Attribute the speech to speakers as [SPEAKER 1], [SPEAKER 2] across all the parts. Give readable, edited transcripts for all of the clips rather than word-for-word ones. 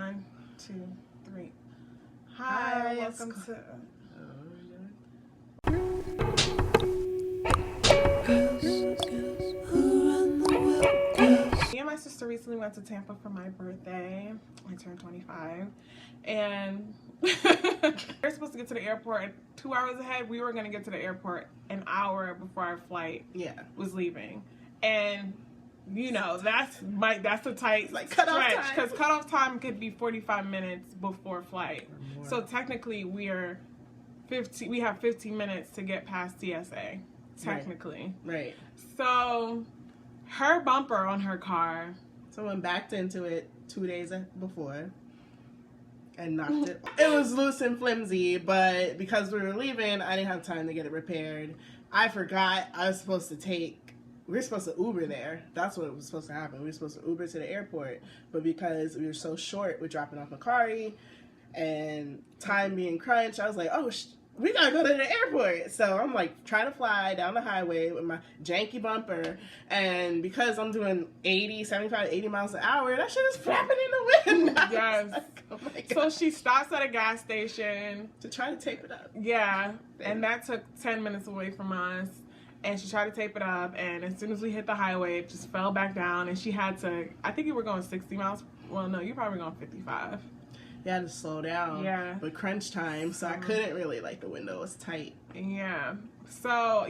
[SPEAKER 1] 1, 2, 3. Hi, welcome to. Me and my sister recently went to Tampa for my birthday. I turned 25, and we were supposed to get to the airport 2 hours ahead. We were going to get to the airport an hour before our flight was leaving, and you know that's a tight stretch because cutoff time could be 45 minutes before flight. So technically we have 15 minutes to get past TSA. Technically,
[SPEAKER 2] right.
[SPEAKER 1] So her bumper on her car,
[SPEAKER 2] someone backed into it 2 days before and knocked it. It was loose and flimsy, but because we were leaving, I didn't have time to get it repaired. I forgot we were supposed to Uber there. That's what was supposed to happen. We were supposed to Uber to the airport, but because we were so short with dropping off Makari and time being crunched, I was like, we gotta go to the airport. So I'm like trying to fly down the highway with my janky bumper, and because I'm doing 75, 80 miles an hour, that shit is flapping in the wind.
[SPEAKER 1] Yes.
[SPEAKER 2] Like, oh my God.
[SPEAKER 1] So she stops at a gas station
[SPEAKER 2] to try to tape it up.
[SPEAKER 1] Yeah, and that took 10 minutes away from us. And she tried to tape it up, and as soon as we hit the highway, it just fell back down, and she had to, I think you were going 60 miles. Well, no, you're probably going 55.
[SPEAKER 2] You had to slow down.
[SPEAKER 1] Yeah.
[SPEAKER 2] But crunch time, so I couldn't really, the window was tight.
[SPEAKER 1] Yeah. So,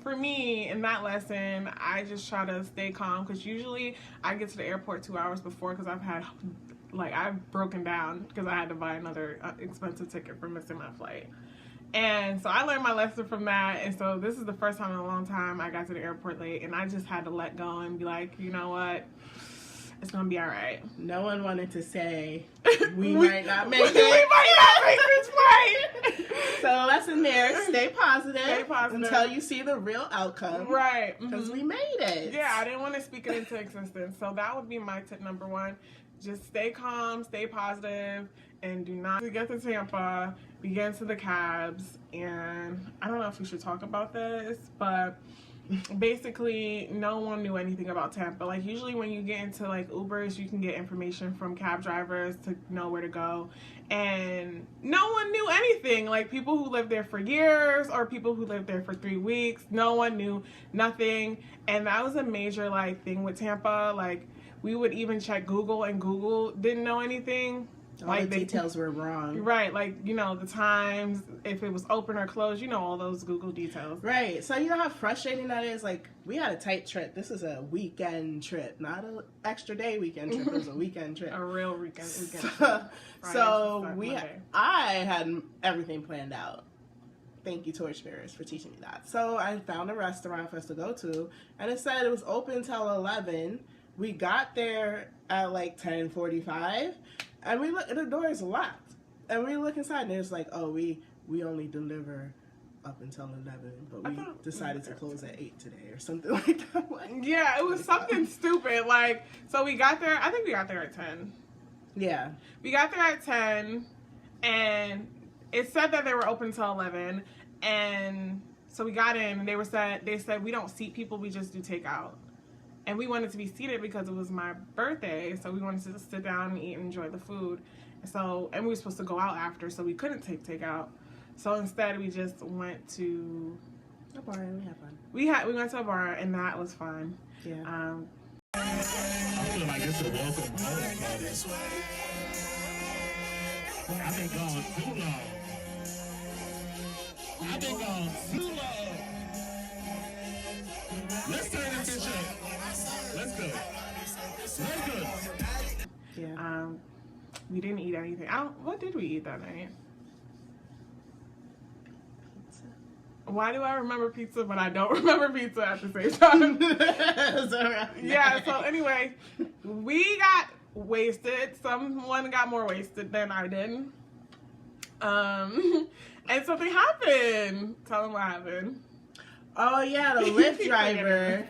[SPEAKER 1] for me, in that lesson, I just try to stay calm, because usually I get to the airport 2 hours before, because I've broken down, because I had to buy another expensive ticket for missing my flight. And so I learned my lesson from that, and so this is the first time in a long time I got to the airport late, and I just had to let go and be like, you know what, it's gonna be all right.
[SPEAKER 2] No one wanted to say we might not make it.
[SPEAKER 1] We might not make this flight.
[SPEAKER 2] So lesson there: stay positive.
[SPEAKER 1] Stay positive
[SPEAKER 2] until you see the real outcome.
[SPEAKER 1] Right?
[SPEAKER 2] Because we made it.
[SPEAKER 1] Yeah, I didn't want to speak it into existence. So that would be my tip number 1: just stay calm, stay positive, and do not get to Tampa. We get into the cabs, and I don't know if we should talk about this, but basically no one knew anything about Tampa. Usually when you get into Ubers, you can get information from cab drivers to know where to go, and no one knew anything. People who lived there for years or people who lived there for 3 weeks, no one knew nothing. And that was a major thing with Tampa. We would even check Google, and Google didn't know anything.
[SPEAKER 2] All the details were wrong.
[SPEAKER 1] Right, the times, if it was open or closed, all those Google details.
[SPEAKER 2] Right, so you know how frustrating that is? We had a tight trip. This is a weekend trip, not an extra day weekend trip. It was a weekend trip.
[SPEAKER 1] A real weekend trip.
[SPEAKER 2] I had everything planned out. Thank you, Torchbearers, for teaching me that. So I found a restaurant for us to go to, and it said it was open till 11. We got there at 10:45. And we look, the door is locked. And we look inside, and it's we only deliver up until 11, but we decided to close at 8 today or something like that.
[SPEAKER 1] Yeah, it was something stupid. So we got there, I think we got there at 10.
[SPEAKER 2] Yeah.
[SPEAKER 1] We got there at 10, and it said that they were open till 11, and so we got in, and they said we don't seat people, we just do takeout. And we wanted to be seated because it was my birthday, so we wanted to sit down and eat and enjoy the food. And we were supposed to go out after, so we couldn't take takeout. So instead, we just went to
[SPEAKER 2] a bar and we had fun.
[SPEAKER 1] We went to a bar, and that was fun.
[SPEAKER 2] Yeah.
[SPEAKER 3] I feel like this is a welcome home party. I've been gone too long. I've been gone too long. Let's turn this bitch up. Let's go. Let's go.
[SPEAKER 1] Yeah. We didn't eat anything. What did we eat that night?
[SPEAKER 2] Pizza.
[SPEAKER 1] Why do I remember pizza, but I don't remember pizza at the same time? Yeah, so anyway, we got wasted. Someone got more wasted than I did. And something happened. Tell them what happened.
[SPEAKER 2] Oh, yeah, the Lyft driver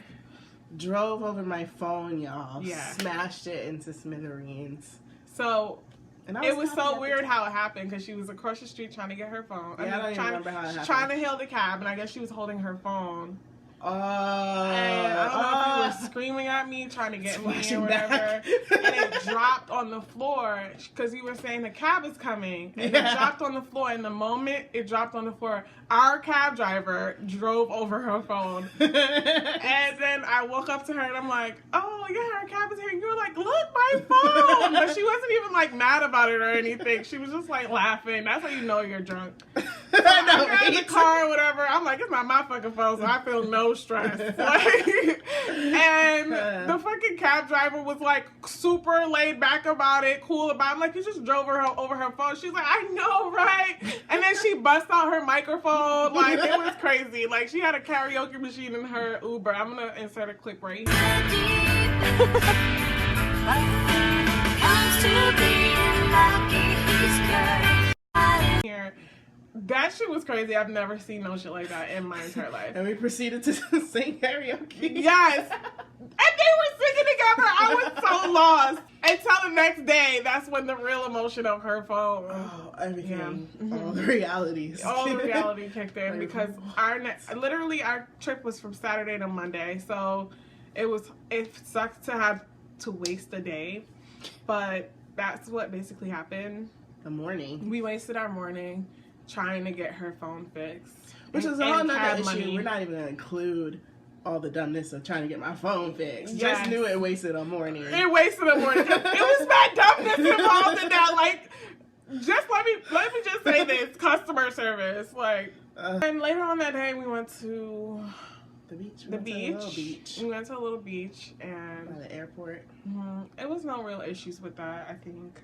[SPEAKER 2] drove over my phone, y'all.
[SPEAKER 1] Yeah.
[SPEAKER 2] Smashed it into smithereens.
[SPEAKER 1] So it was so weird how it happened, because she was across the street trying to get her phone.
[SPEAKER 2] Yeah, I don't even remember how it happened.
[SPEAKER 1] Trying to hail the cab, and I guess she was holding her phone. And I don't know if he was screaming at me, trying to get me or whatever.
[SPEAKER 2] Back.
[SPEAKER 1] And it dropped on the floor because you were saying the cab is coming. And it dropped on the floor. And the moment it dropped on the floor, our cab driver drove over her phone. And then I woke up to her and I'm like, oh, yeah, our cab is here. And you were like, look, my phone. But she wasn't even like mad about it or anything. She was just like laughing. That's how you know you're drunk. So I got in the car or whatever. I'm like, it's not my fucking phone, so I feel no stress. And the fucking cab driver was like super laid back about it, cool about it. I'm like, you just drove her over her phone. She's like, I know, right? And then she bust out her microphone. Like, it was crazy. Like, she had a karaoke machine in her Uber. I'm going to insert a clip right here. That shit was crazy. I've never seen no shit like that in my entire life.
[SPEAKER 2] And we proceeded to sing karaoke.
[SPEAKER 1] Yes. And they were singing together. I was so lost. Until the next day, that's when the real emotion of her phone.
[SPEAKER 2] Oh, everything.
[SPEAKER 1] Yeah.
[SPEAKER 2] All the realities.
[SPEAKER 1] All the reality kicked in because our trip was from Saturday to Monday. So it sucks to have to waste a day. But that's what basically happened.
[SPEAKER 2] The morning.
[SPEAKER 1] We wasted our morning trying to get her phone fixed.
[SPEAKER 2] Which is a whole nother
[SPEAKER 1] cab
[SPEAKER 2] issue.
[SPEAKER 1] money.
[SPEAKER 2] We're not even going to include all the dumbness of trying to get my phone fixed.
[SPEAKER 1] Yes.
[SPEAKER 2] Just knew it wasted a morning.
[SPEAKER 1] It wasted a morning. It was bad dumbness involved in that. Like, just let me just say this: customer service. Like, and later on that day, we went to
[SPEAKER 2] the beach.
[SPEAKER 1] We went to a little beach, and
[SPEAKER 2] by the airport.
[SPEAKER 1] It was no real issues with that. I think.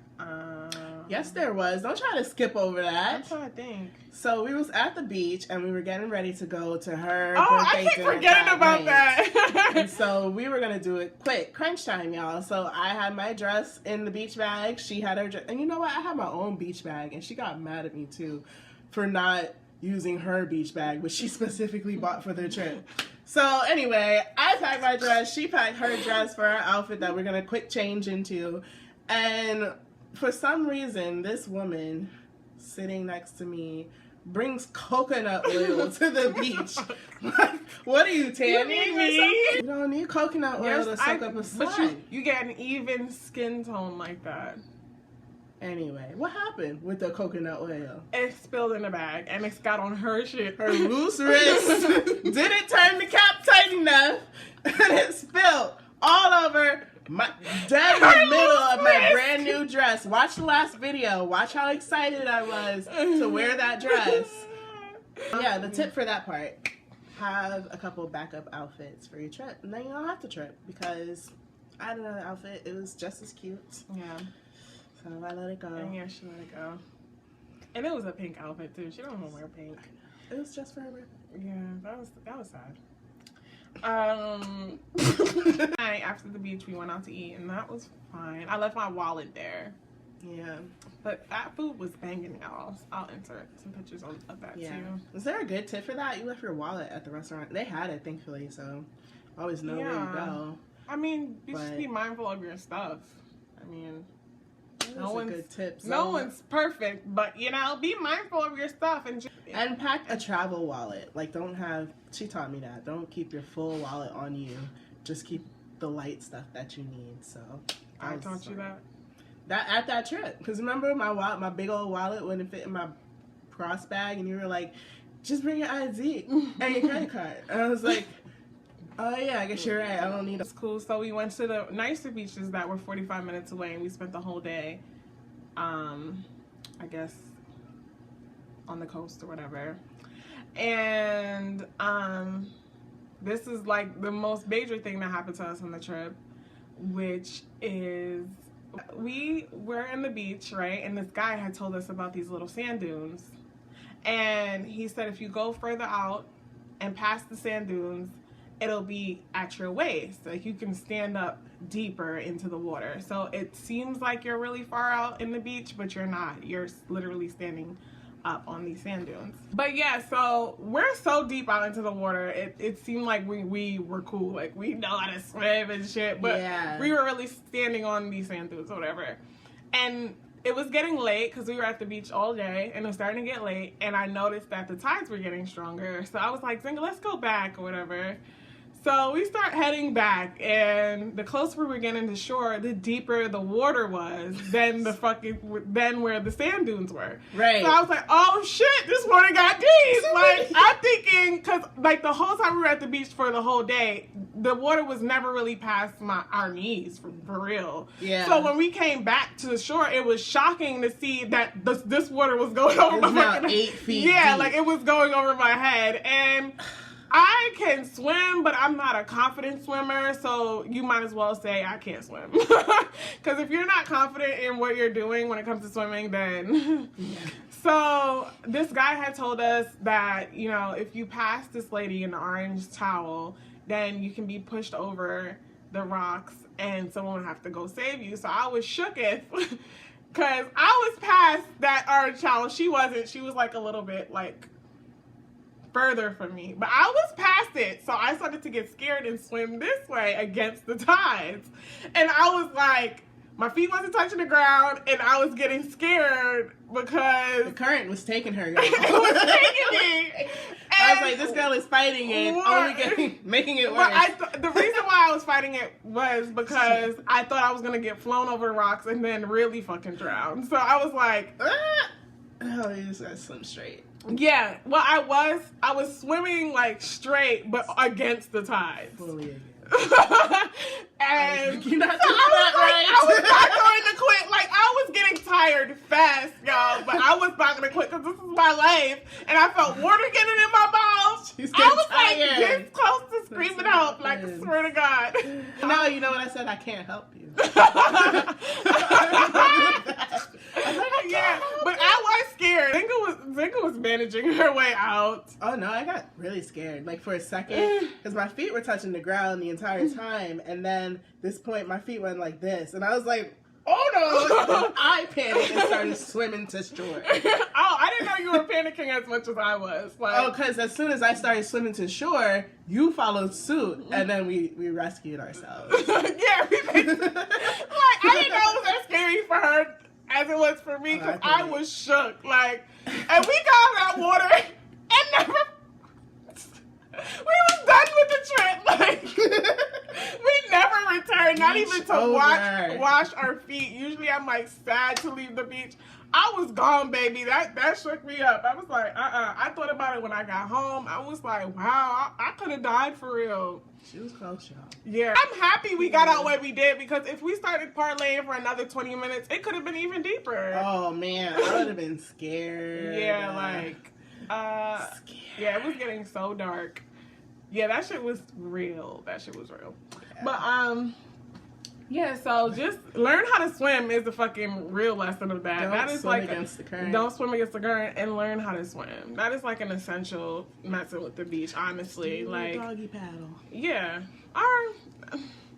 [SPEAKER 2] Yes, there was. Don't try to skip over that.
[SPEAKER 1] That's what I think.
[SPEAKER 2] So we was at the beach and we were getting ready to go to her
[SPEAKER 1] Oh,
[SPEAKER 2] birthday
[SPEAKER 1] I keep
[SPEAKER 2] dinner
[SPEAKER 1] forgetting about
[SPEAKER 2] night.
[SPEAKER 1] that.
[SPEAKER 2] And so we were gonna do it quick, crunch time, y'all. So I had my dress in the beach bag. She had her dress, and you know what? I had my own beach bag, and she got mad at me too for not using her beach bag, which she specifically bought for the trip. So anyway, I packed my dress. She packed her dress for our outfit that we're gonna quick change into, and for some reason, this woman sitting next to me brings coconut oil to the beach. Like, what are you, tanning?
[SPEAKER 1] You need me?
[SPEAKER 2] You don't need coconut oil to soak up a sweat.
[SPEAKER 1] But you get an even skin tone like that.
[SPEAKER 2] Anyway, what happened with the coconut oil?
[SPEAKER 1] It spilled in the bag, and it's got on her shit.
[SPEAKER 2] Her loose wrist didn't turn the cap tight enough, and it spilled all over my dead in the middle of my brand new dress. Watch the last video. Watch how excited I was to wear that dress. Yeah, the tip for that part: have a couple backup outfits for your trip, and then you don't have to trip because I had another outfit. It was just as cute.
[SPEAKER 1] Yeah.
[SPEAKER 2] So I let it go.
[SPEAKER 1] And yeah, she let it go. And it was a pink outfit too. She don't want to wear pink.
[SPEAKER 2] It was just for her birthday.
[SPEAKER 1] Yeah, that was sad. Night after the beach, we went out to eat, and that was fine. I left my wallet there.
[SPEAKER 2] Yeah.
[SPEAKER 1] But that food was banging, y'all. I'll insert some pictures of that too.
[SPEAKER 2] Is there a good tip for that? You left your wallet at the restaurant. They had it, thankfully, so always know where you go.
[SPEAKER 1] I mean, you should be mindful of your stuff. I mean,
[SPEAKER 2] no one's a good tip. So.
[SPEAKER 1] No one's perfect, but you know, be mindful of your stuff
[SPEAKER 2] and pack a travel wallet. Like, don't have. She taught me that. Don't keep your full wallet on you. Just keep the light stuff that you need. So
[SPEAKER 1] I taught you that.
[SPEAKER 2] That at that trip, because remember my wallet, my big old wallet wouldn't fit in my cross bag, and you were like, just bring your ID and your credit card. And I was like, oh yeah, I guess you're right. I don't need.
[SPEAKER 1] It's cool. So we went to the nicer beaches that were 45 minutes away, and we spent the whole day, I guess, on the coast or whatever. And this is like the most major thing that happened to us on the trip, which is we were in the beach, right? And this guy had told us about these little sand dunes, and he said if you go further out and past the sand dunes, it'll be at your waist. Like, you can stand up deeper into the water. So it seems like you're really far out in the beach, but you're not. You're literally standing up on these sand dunes. But yeah, so we're so deep out into the water. It seemed like we were cool. Like, we know how to swim and shit. But we were really standing on these sand dunes or whatever. And it was getting late because we were at the beach all day and it was starting to get late, and I noticed that the tides were getting stronger. So I was like, Zinga, let's go back or whatever. So we start heading back, and the closer we were getting to shore, the deeper the water was than than where the sand dunes were.
[SPEAKER 2] Right.
[SPEAKER 1] So I was like, oh shit, this water got deep. Like, I'm thinking, because like the whole time we were at the beach for the whole day, the water was never really past our knees for real.
[SPEAKER 2] Yeah.
[SPEAKER 1] So when we came back to the shore, it was shocking to see that this water was going over my
[SPEAKER 2] now
[SPEAKER 1] fucking
[SPEAKER 2] 8 feet
[SPEAKER 1] Yeah,
[SPEAKER 2] deep.
[SPEAKER 1] like it was going over my head. And I can swim, but I'm not a confident swimmer, so you might as well say I can't swim. Because if you're not confident in what you're doing when it comes to swimming, then... So this guy had told us that, you know, if you pass this lady in the orange towel, then you can be pushed over the rocks and someone would have to go save you. So I was shooketh because I was past that orange towel. She wasn't. She was like a little bit like further from me, but I was past it. So I started to get scared and swim this way against the tides. And I was like, my feet wasn't touching the ground, and I was getting scared because
[SPEAKER 2] The current was taking her.
[SPEAKER 1] it was taking me.
[SPEAKER 2] I was like, this girl is fighting it, only making it worse.
[SPEAKER 1] But the reason why I was fighting it was because I thought I was gonna get flown over the rocks and then really fucking drown. So I was like,
[SPEAKER 2] Oh, you just gotta swim straight.
[SPEAKER 1] yeah. Well, I was swimming like straight, but against the tides.
[SPEAKER 2] Fully again.
[SPEAKER 1] And
[SPEAKER 2] You're not doing
[SPEAKER 1] I
[SPEAKER 2] that
[SPEAKER 1] was
[SPEAKER 2] right.
[SPEAKER 1] not going to quit. Like, I was getting tired fast, y'all, but I was not going to quit because this is my life. And I felt water getting in my mouth.
[SPEAKER 2] She's
[SPEAKER 1] I
[SPEAKER 2] getting
[SPEAKER 1] was like
[SPEAKER 2] tired.
[SPEAKER 1] this close to screaming help. Like, I swear to God.
[SPEAKER 2] No, you know what I said? I can't help you.
[SPEAKER 1] Yeah, but I was scared. Zinga was managing her way out.
[SPEAKER 2] Oh no, I got really scared. Like for a second, because my feet were touching the ground the entire time, and then this point, my feet went like this, and I was like, "Oh no!" And I panicked and started swimming to shore.
[SPEAKER 1] Oh, I didn't know you were panicking as much as I was. Like,
[SPEAKER 2] Oh, because as soon as I started swimming to shore, you followed suit, and then we rescued ourselves.
[SPEAKER 1] yeah, we basically, like I didn't know it was as scary for her as it was for me because I was shook. Like, and we got out that water and never. We was done with the trip. Like, we never returned, not even to wash our feet. Usually, I'm like sad to leave the beach. I was gone, baby. That shook me up. I was like, I thought about it when I got home. I was like, wow, I could have died for real.
[SPEAKER 2] She was close, y'all.
[SPEAKER 1] Yeah. I'm happy we got out when we did because if we started parlaying for another 20 minutes, it could have been even deeper.
[SPEAKER 2] Oh man, I would have been scared.
[SPEAKER 1] Yeah, like, yeah, it was getting so dark. Yeah, that shit was real. That shit was real.
[SPEAKER 2] Yeah.
[SPEAKER 1] But, yeah, so just learn how to swim is the fucking real lesson of that. That is
[SPEAKER 2] swim
[SPEAKER 1] like
[SPEAKER 2] against the current.
[SPEAKER 1] Don't swim against the current and learn how to swim. That is like an essential messing with the beach, honestly. Like,
[SPEAKER 2] doggy paddle.
[SPEAKER 1] yeah.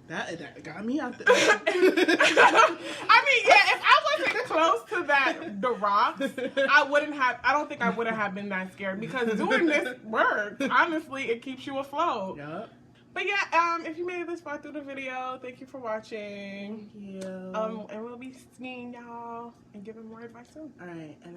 [SPEAKER 2] That got me out there.
[SPEAKER 1] I mean, yeah, if I wasn't close to the rocks, I don't think I would have been that scared because doing this works. Honestly, it keeps you afloat.
[SPEAKER 2] Yup.
[SPEAKER 1] But yeah, if you made it this far through the video, thank you for watching.
[SPEAKER 2] Thank you.
[SPEAKER 1] And we'll be seeing y'all and giving more advice soon.
[SPEAKER 2] All right, and